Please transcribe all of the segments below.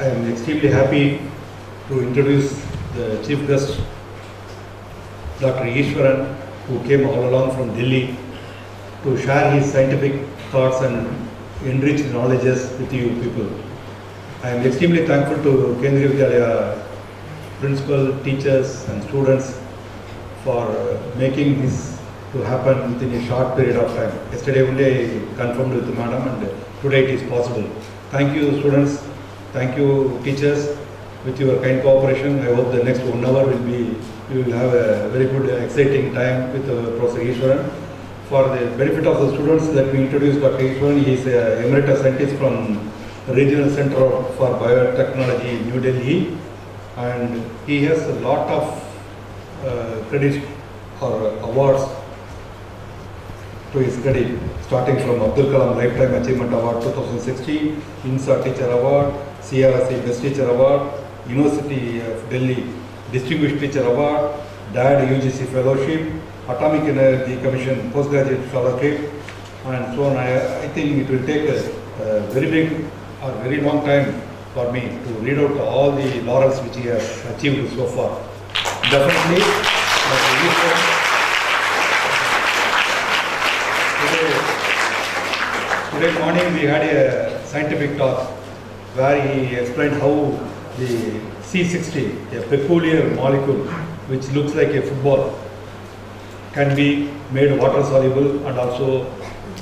I am extremely happy to introduce the chief guest, Dr. Eswaran, who came all along from Delhi to share his scientific thoughts and enrich knowledges with you people. I am extremely thankful to Kendriya Vidyalaya principal, teachers and students for making this to happen within a short period of time. Yesterday only I confirmed with the madam and today it is possible. Thank you students, thank you teachers. With your kind cooperation, I hope the next 1 hour we will have a very good exciting time with Professor Eswaran. For the benefit of the students that we introduced Dr. Eswaran, he is an emeritus scientist from Regional Center for Biotechnology, New Delhi, and he has a lot of credits or awards to his credit, starting from Abdul Kalam Lifetime Achievement Award 2016, INSA Teacher Award, CRSE Best Teacher Award, University of Delhi Distinguished Teacher Award, DAD UGC Fellowship, Atomic Energy Commission Postgraduate Scholarship, and so on. I think it will take a very big or very long time for me to read out all the laurels which he has achieved so far. Definitely, today morning we had a scientific talk where he explained how the C60, a peculiar molecule which looks like a football, can be made water soluble and also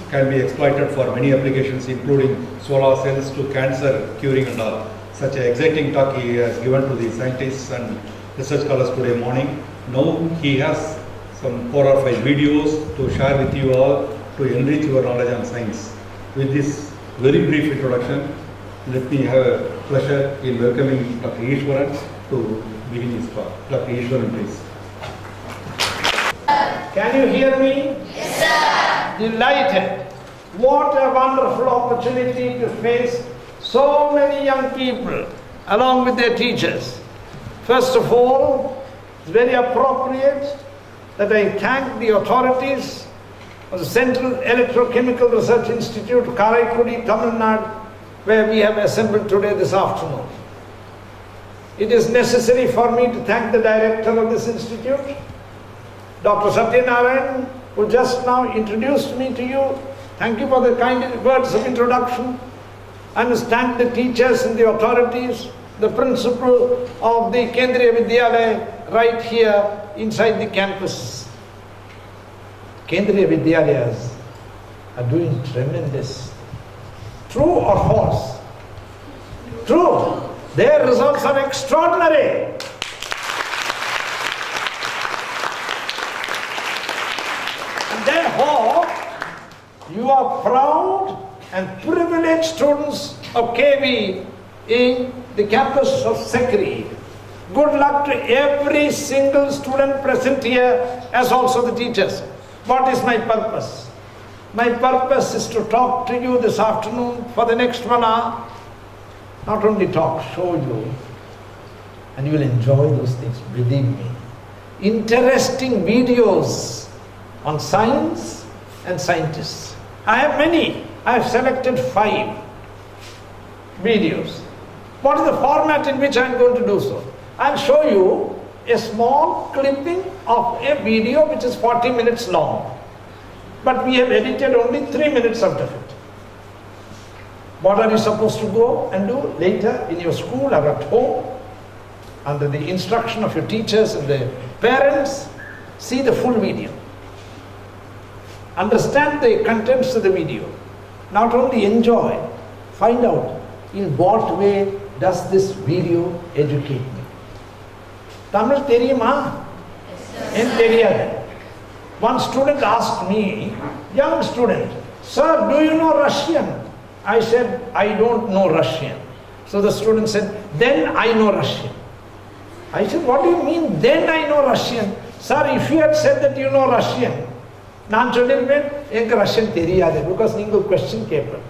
can be exploited for many applications including solar cells to cancer curing and all. Such an exciting talk he has given to the scientists and research scholars today morning. Now he has some 4 or 5 videos to share with you all to enrich your knowledge on science. With this very brief introduction, let me have a pleasure in welcoming Dr. Eswaran to begin his talk. Dr. Eswaran, please. Can you hear me? Yes, sir. Delighted. What a wonderful opportunity to face so many young people along with their teachers. First of all, it's very appropriate that I thank the authorities of the Central Electrochemical Research Institute, Karaikudi, Tamil Nadu, where we have assembled today this afternoon. It is necessary for me to thank the director of this institute, Dr. Satyanarayan, who just now introduced me to you. Thank you for the kind words of introduction. I must thank the teachers and the authorities, the principal of the Kendriya Vidyalaya right here inside the campus. Kendriya Vidyalayas are doing tremendous. True or false? True. Their results are extraordinary. And therefore, you are proud and privileged students of KV in the campus of Sekri. Good luck to every single student present here, as also the teachers. What is my purpose? My purpose is to talk to you this afternoon for the next 1 hour. Not only talk, show you. And you will enjoy those things, believe me. Interesting videos on science and scientists. I have many. I have selected 5 videos. What is the format in which I am going to do so? I will show you a small clipping of a video which is 40 minutes long. But we have edited only 3 minutes out of it. What are you supposed to go and do later in your school or at home? Under the instruction of your teachers and the parents, see the full video. Understand the contents of the video. Not only enjoy, find out in what way does this video educate me. Tamil theriyuma? En theriyadu. One student asked me, young student, sir, do you know Russian? I said, I don't know Russian. So the student said, then I know Russian. I said, what do you mean, then I know Russian? Sir, if you had said that you know Russian, நான் சொல்லிருப்பேன் எனக்கு Russian தெரியாது because நீங்கள் question கேட்பேன்.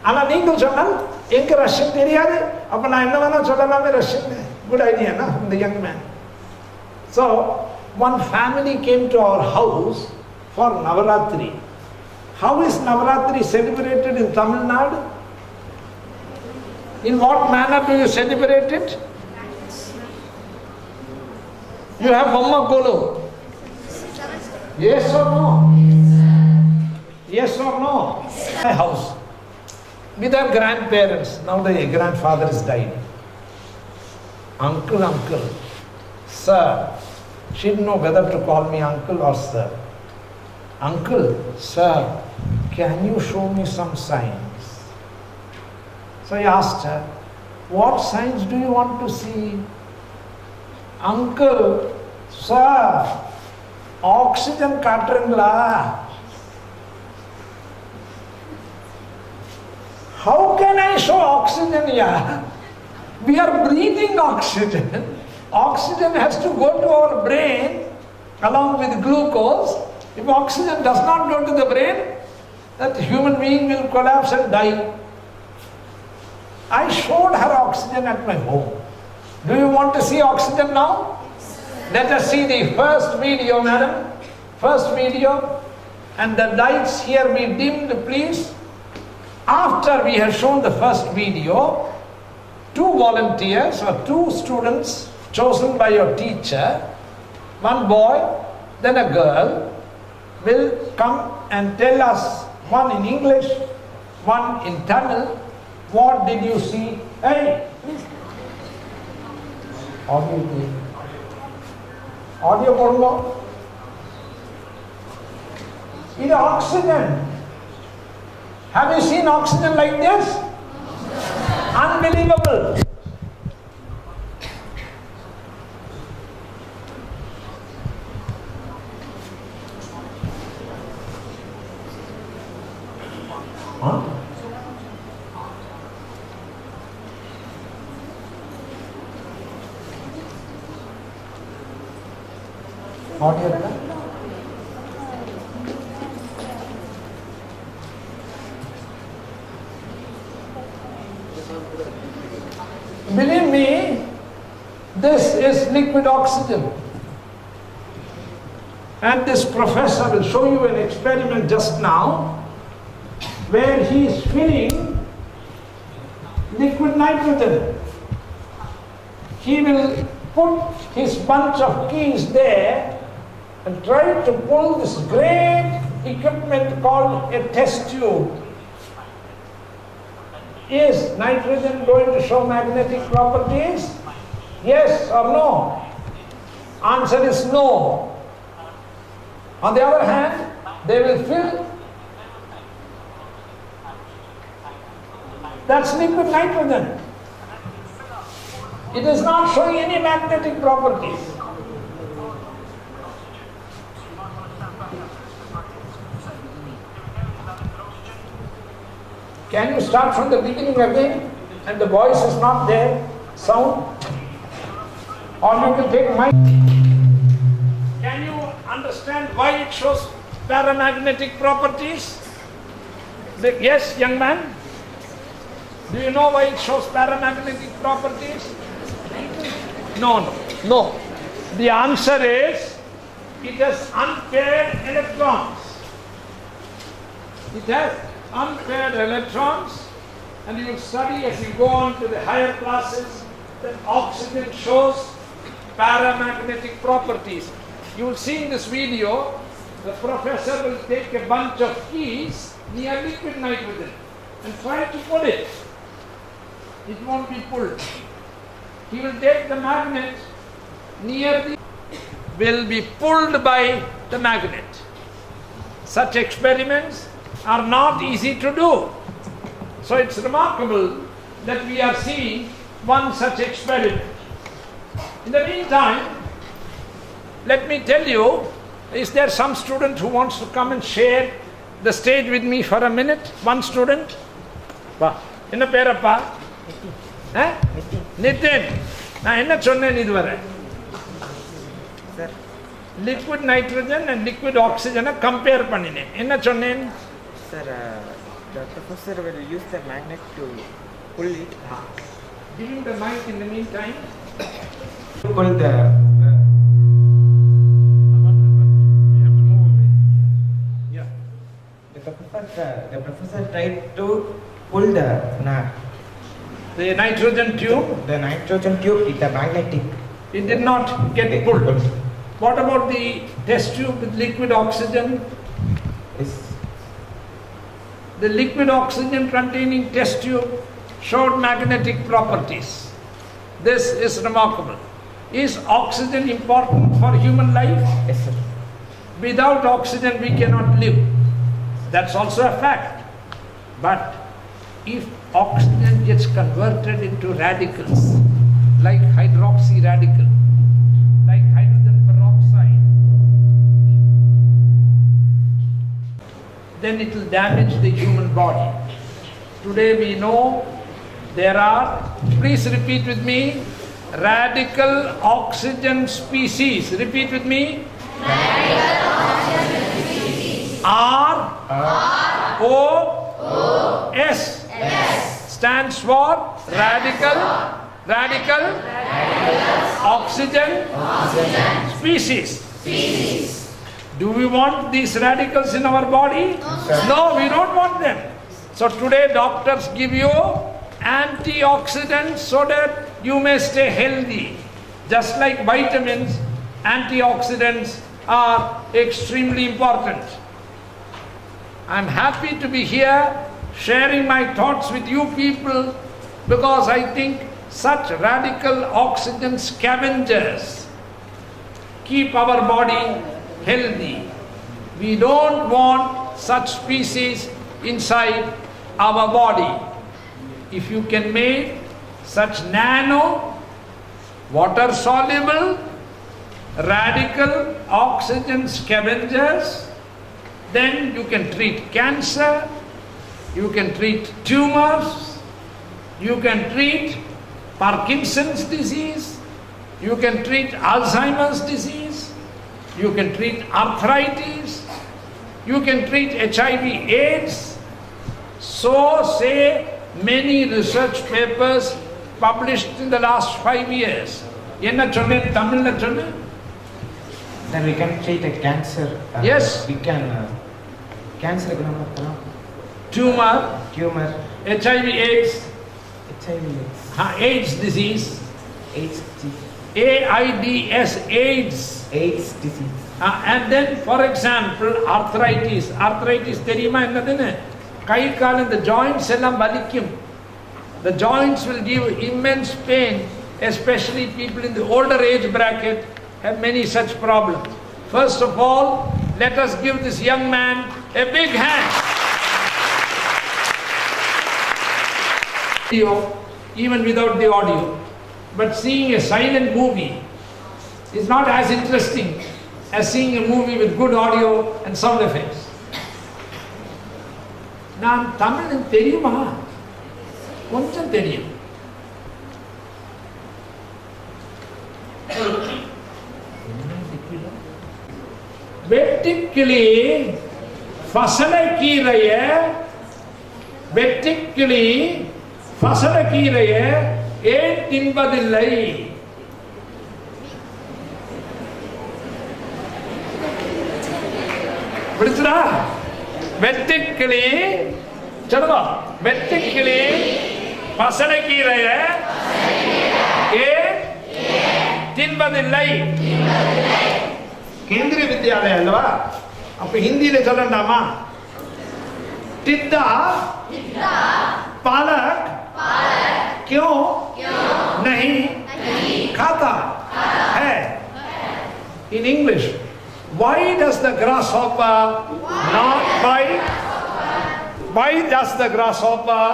ஆனா நீங்கள் சொன்னால் எனக்கு Russian தெரியாது அப்ப நான் என்ன வேணா சொல்லலாமே Russian. Good idea, na, from the young man. So one family came to our house for In what manner do you celebrate it? You have Mamma Golo. Yes or no? Yes or no? My house. With our grandparents. Now the grandfather is died. Uncle. Sir. She didn't know whether to call me uncle or sir. Uncle, sir, can you show me some signs? So I asked her, what signs do you want to see? Uncle, sir, oxygen katrangla. How can I show oxygen, yeah? We are breathing oxygen. Oxygen has to go to our brain along with glucose. If oxygen does not go to the brain, that human being will collapse and die. I showed her oxygen at my home. Do you want to see oxygen now? Let us see the first video, madam. First video. And the lights here be dimmed, please. After we have shown the first video, 2 volunteers or 2 students chosen by your teacher, one boy, then a girl, will come and tell us, one in English, one in Tamil, what did you see? Hey, please. Audio porno. It oxygen. Have you seen oxygen like this? Unbelievable. Huh? Audio. Believe me, this is liquid oxygen. And this professor will show you an experiment just now where he is filling liquid nitrogen. He will put his bunch of keys there and try to pull this great equipment called a test tube. Is nitrogen going to show magnetic properties? Yes or no? Answer is no. On the other hand, they will fill. That's liquid nitrogen. It is not showing any magnetic properties. Can you start from the beginning again? And the voice is not there, sound? Or you can take mic. Can you understand why it shows paramagnetic properties? Yes, young man? Do you know why it shows paramagnetic properties? No. The answer is, it has unpaired electrons. It has unpaired electrons, and you will study as you go on to the higher classes that oxygen shows paramagnetic properties. You will see in this video, the professor will take a bunch of keys near liquid nitrogen and try to pull it. It won't be pulled. He will take the magnet near the, will be pulled by the magnet. Such experiments are not easy to do. So it's remarkable that we are seeing one such experiment. In the meantime, let me tell you, is there some student who wants to come and share the stage with me for a minute? One student? Enna perappa? Nitin. Na enna sonnen iduvare? Sir. Liquid nitrogen and liquid oxygen compare pannine. Enna sonnen? Sir, the professor will use the magnet to pull it. Give him the mic in the meantime. Pull the. We have to move away. Yeah. The professor tried to pull the The nitrogen tube, The nitrogen tube is the magnetic. it did not get pulled. What about the test tube with liquid oxygen? Is The liquid oxygen containing test tube showed magnetic properties. This is remarkable. Is oxygen important for human life? yes, sir. Without oxygen we cannot live. That's also a fact. But if oxygen gets converted into radicals, like hydroxy radical, like hydrogen peroxide, then it will damage the human body. Today we know there are, please repeat with me, radical oxygen species. Repeat with me. ROS stands for radical oxygen species. Do we want these radicals in our body? No, we don't want them. So today doctors give you antioxidants so that you may stay healthy. Just like vitamins, antioxidants are extremely important. I'm happy to be here sharing my thoughts with you people because I think such radical oxygen scavengers keep our body healthy. We don't want such species inside our body. If you can make such nano, water soluble, radical oxygen scavengers, then you can treat cancer, you can treat tumors, you can treat Parkinson's disease, you can treat Alzheimer's disease, you can treat arthritis, you can treat HIV/AIDS. So say many research papers published in the last 5 years. Enna sonnen Tamil sonnen? Then we can treat a cancer. Yes. We can cancer, Tumor, tumor, HIV/AIDS, AIDS disease, AIDS AIDS, AIDS disease. and then for example arthritis தெரியுமா என்னதுன்னு கை கால் இந்த joints எல்லாம் வலிக்கும். The joints will give immense pain, especially people in the older age bracket have many such problems. First of all, let us give this young man a big hand. Even without the audio, but seeing a silent movie is not as interesting as seeing a movie with good audio and sound effects. நான் தமிழ் தெரியுமா? கொஞ்சம் தெரியும். வெட்டுக்கிளி ஃபசலக்கீரைய ஏன் தின்பதில்லை? பிடிச்சதா? வெட்டுக்கிளி சொல்லுங்க. வெட்டுக்கிளி ஃபசலக்கீரைய ஏன் தின்பதில்லை? केंद्रीय विद्यालय अल्वा अब हिंदी ले चलंडामा टिड्डा पालक क्यों नहीं खाता है? In English, why does the grasshopper not bite? Why does the grasshopper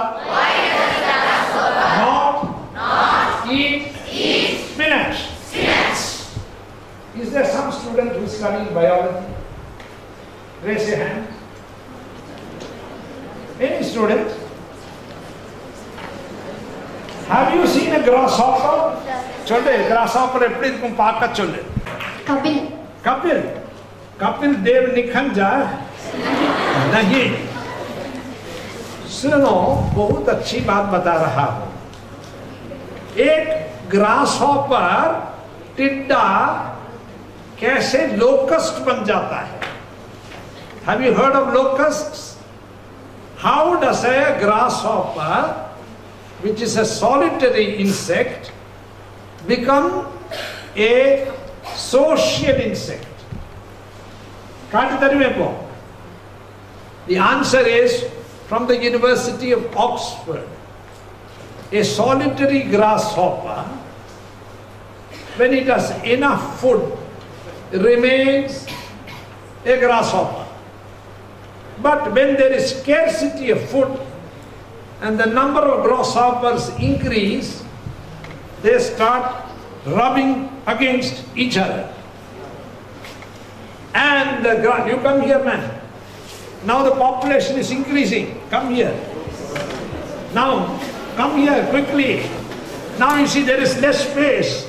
not eat spinach? Is there some student who is studying biology? Raise your hand. Any student? Have you seen a grasshopper? Cholle, grasshopper eppadi irukum paaka cholle. Kapil Dev Nikhanja नहीं. सुनो, बहुत अच्छी बात बता रहा हूं. एक grasshopper टिड्डा कैसे लोकस्ट बन जाता है? Have you heard of locusts? How does a grasshopper which is a solitary insect, become a social insect? The answer is from the University of Oxford. A solitary grasshopper, when it has enough food, remains a grasshopper. But when there is scarcity of food and the number of grasshoppers increase, they start rubbing against each other. And you come here, man. Now the population is increasing. Come here. Now, come here quickly. Now you see there is less space.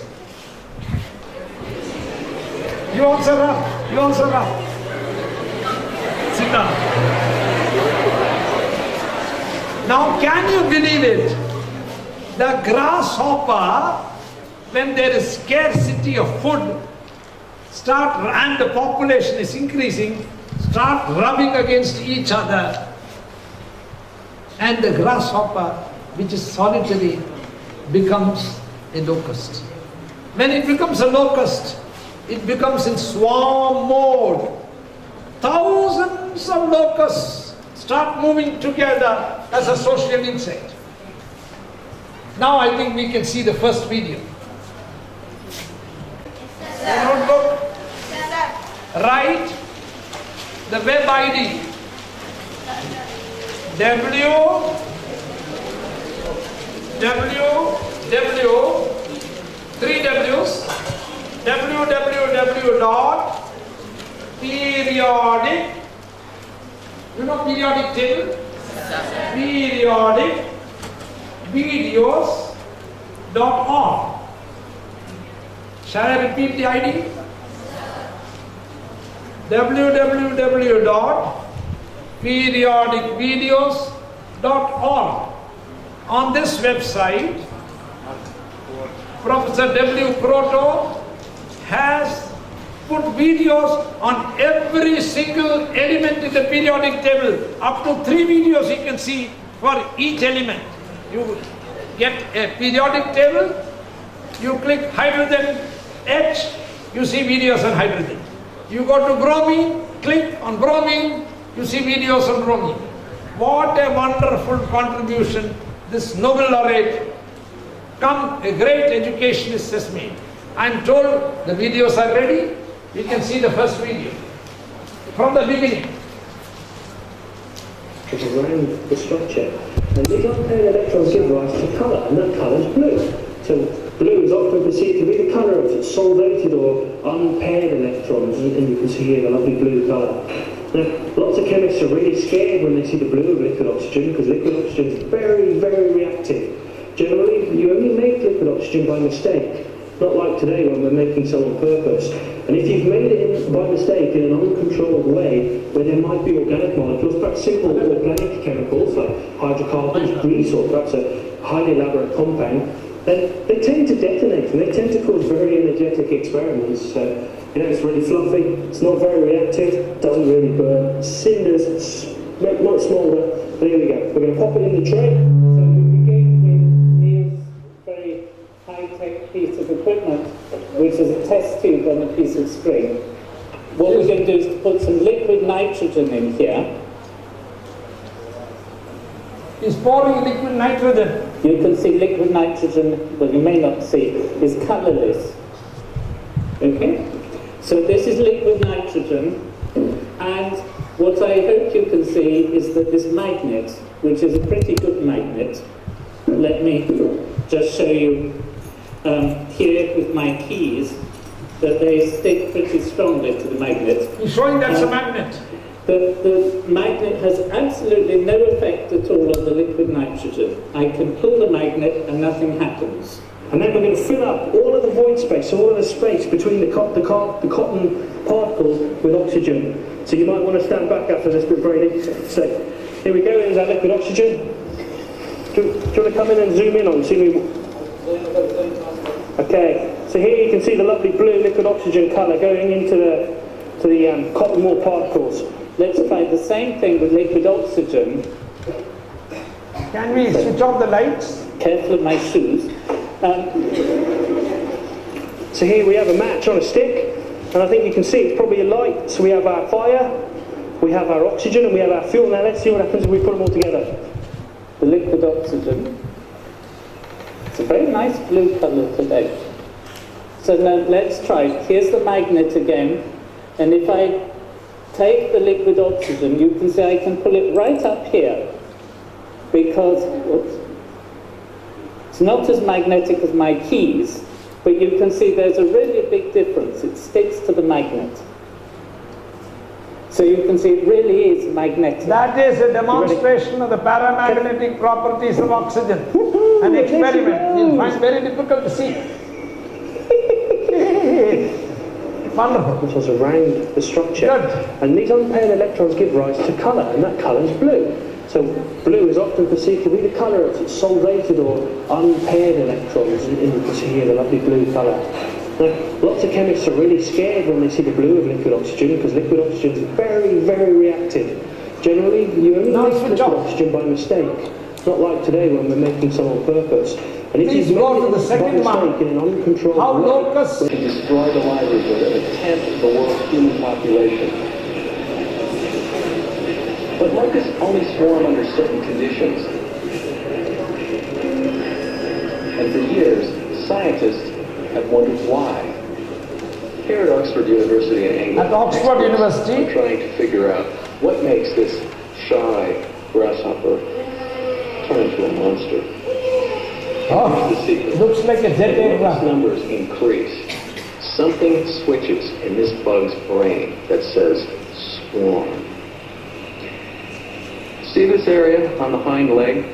You also rub. You also rub. Sit down. Now, can you believe it? The grasshopper, when there is scarcity of food, and the population is increasing, start rubbing against each other. And the grasshopper, which is solitary, becomes a locust. When it becomes a locust, it becomes in swarm mode. Thousands of locusts start moving together as a social insect. Now I think we can see the first video. Notebook. Write the web ID. Three W's, www.periodic, you know periodic table? Periodic videos.org. Shall I repeat the ID? www.periodicvideos.org. On this website, Professor W. Proto has put videos on every single element in the periodic table. Up to 3 videos you can see for each element. You get a periodic table, you click hydrogen H, you see videos on hydrogen. You go to bromine, click on bromine, you see videos on bromine. What a wonderful contribution this Nobel laureate, a great educationist has made. I am told the videos are ready. You can see the first video from the beginning. It's around the structure. And these unpaired electrons give rise to colour, and that colour is blue. So blue is often perceived to be the colour of solvated or unpaired electrons, and you can see here the lovely blue colour. Now, lots of chemists are really scared when they see the blue of liquid oxygen, because liquid oxygen is very, very reactive. Generally, you only make liquid oxygen by mistake, not like today when we're making some on purpose. And if you've made it by mistake in an uncontrolled way, where there might be organic molecules, perhaps simple organic chemicals like hydrocarbons, grease, or perhaps a highly elaborate compound, then they tend to detonate, and they tend to cause very energetic experiments. It's really fluffy, it's not very reactive, doesn't really burn. Cinders, much smaller. But here we go. We're going to pop it in the tray. So we begin with Neil's very high-tech piece of equipment, which is a test tube on a piece of string. What we're going to do is to put some liquid nitrogen in here. He's pouring liquid nitrogen. You can see liquid nitrogen, but you may not see, is colourless. Okay? So this is liquid nitrogen, and what I hope you can see is that this magnet, which is a pretty good magnet, let me just show you here with my keys, that they stick pretty strongly to the magnet. He's showing that's a magnet. The magnet has absolutely no effect at all on the liquid nitrogen. I can pull the magnet and nothing happens. And then we're going to fill up all of the void space, all of the space between the cotton particles with oxygen. So you might want to stand back after this bit, Brady. So here we go, here's our liquid oxygen. Do you want to come in and zoom in on, see me? Okay, so here you can see the lovely blue liquid oxygen colour going into the cotton wool particles. Let's try the same thing with liquid oxygen. Can we switch off the lights? careful of my shoes. So here we have a match on a stick, and I think you can see it's probably a light. So we have our fire, we have our oxygen, and we have our fuel. Now let's see what happens if we put them all together. The liquid oxygen. It's a very nice blue colour today. So now let's try. Here's the magnet again, and if I take the liquid oxygen, you can see I can pull it right up here, because it's not as magnetic as my keys, but you can see there's a really big difference. It sticks to the magnet. So you can see it really is magnetic. That is a demonstration of the paramagnetic properties of oxygen. An experiment. You'll find very difficult to see. Wonderful. Which was around the structure. Good. And these unpaired electrons give rise to colour, and that colour is blue. So blue is often perceived to be the colour of solvated or unpaired electrons, and you can see here the lovely blue colour. Now, lots of chemists are really scared when they see the blue of liquid oxygen, because liquid oxygen is very, very reactive. Generally, you only make liquid oxygen by mistake. Not like today when we're making some on purpose. And if Please you go to the by second one. mistake in an uncontrolled How way, locusts to destroy the livelihood of a tenth of the world's human population. But locusts only swarm under certain conditions. And for years, scientists have wondered why. Here at Oxford University in England, At Oxford University? are trying to figure out what makes this shy grasshopper turn into a monster. Oh, Here's the secret. looks like a jet As aircraft. numbers increase, something switches in this bug's brain that says swarm. See this area on the hind leg?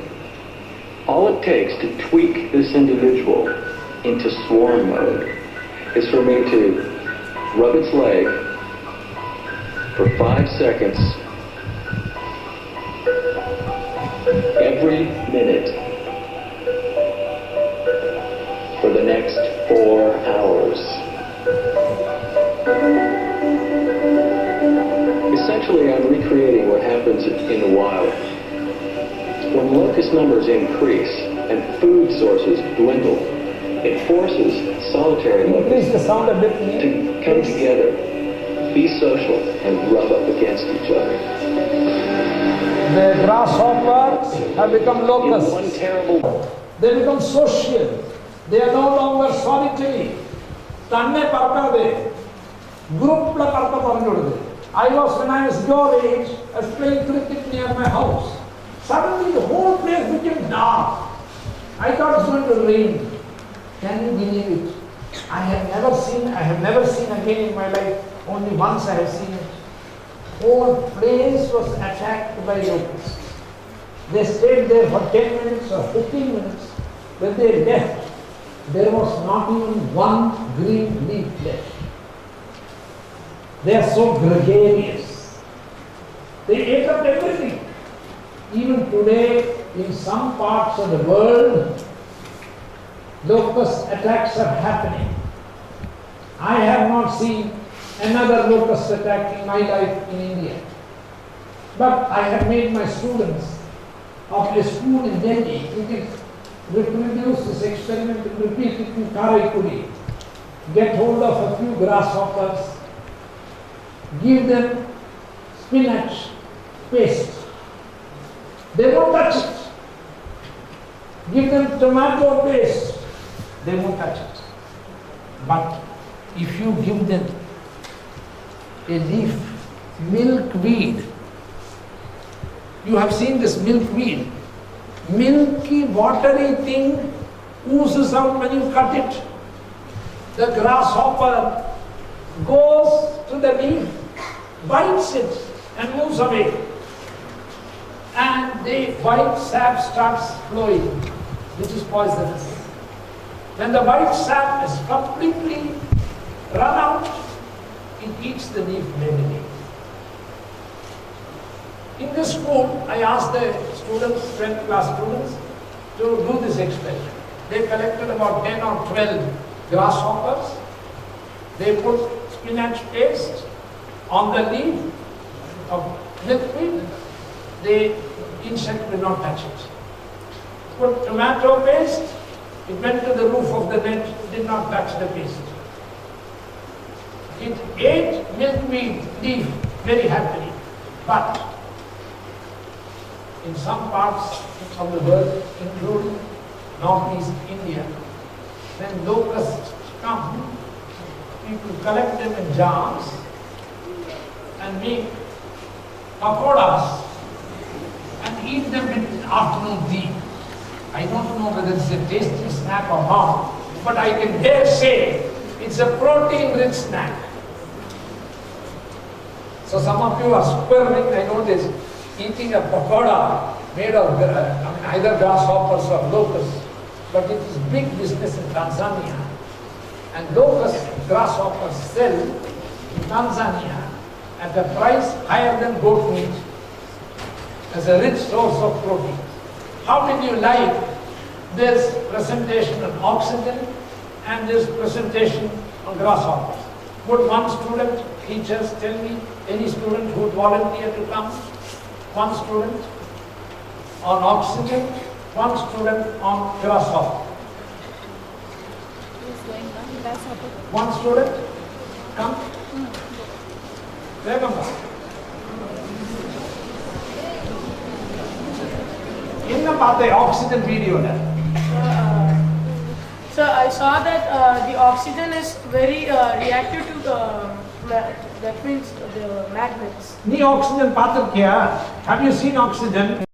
All it takes to tweak this individual into swarm mode is for me to rub its leg for 5 seconds every minute for the next 4 hours. Essentially, I'm recreating what happens in the wild. When locust numbers increase and food sources dwindle, it forces solitary Increase locusts the sound a bit. to come together, be social, and rub up against each other. The grasshoppers have become In one locusts. terrible They become social. They are no longer solitary. Tanne parkade. Group la parka paranjodu. When I was your age, I was playing cricket near my house. Suddenly the whole place became dark. I thought it's going to rain. Can you believe it? I have never seen again in my life. Only once I have seen it. Whole place was attacked by locusts. They stayed there for 10 minutes or 15 minutes. When they left, there was not even one green leaf left. They are so gregarious. They ate up everything. Even today, in some parts of the world, locust attacks are happening. I have not seen another locust attack in my life in India. But I have made my students of a school in Delhi, you can reproduce this experiment and repeat it in Karaikudi. Get hold of a few grasshoppers, give them spinach paste. They won't touch it. Give them tomato paste. They won't touch it. But if you give them a leaf, milkweed, you have seen this milkweed, milky watery thing oozes out when you cut it. The grasshopper goes to the leaf, bites it and moves away. And the white sap starts flowing, which is poisonous. When the white sap is completely run out, it eats the leaf readily. In this school, I asked the students, 10th class students, to do this experiment. They collected about 10 or 12 grasshoppers. They put spinach paste on the leaf of milkweed. The insect will not touch it. put tomato paste, it went to the roof of the net, did not touch the paste. It ate milkweed leaf very happily, but in some parts of the world, including northeast India, when locusts come, people collect them in jars and make pakoras and eat them with afternoon tea. I don't know whether it's a tasty snack or not, but I can dare say it's a protein-rich snack. So some of you are squirming, I notice, eating a pakoda made of either grasshoppers or locusts, but it is big business in Tanzania. And locust grasshoppers sell in Tanzania at a price higher than goat meat as a rich source of protein. How did you like this presentation on oxygen and this presentation on grasshoppers? Would one student, teachers tell me, any student who would volunteer to come? One student on oxygen, one student on grasshopper. One student, come. Remember. In the oxygen video there. So I saw that the oxygen is very reactive to that means the magnets. Nee oxygen pathirkiya? Have you seen oxygen?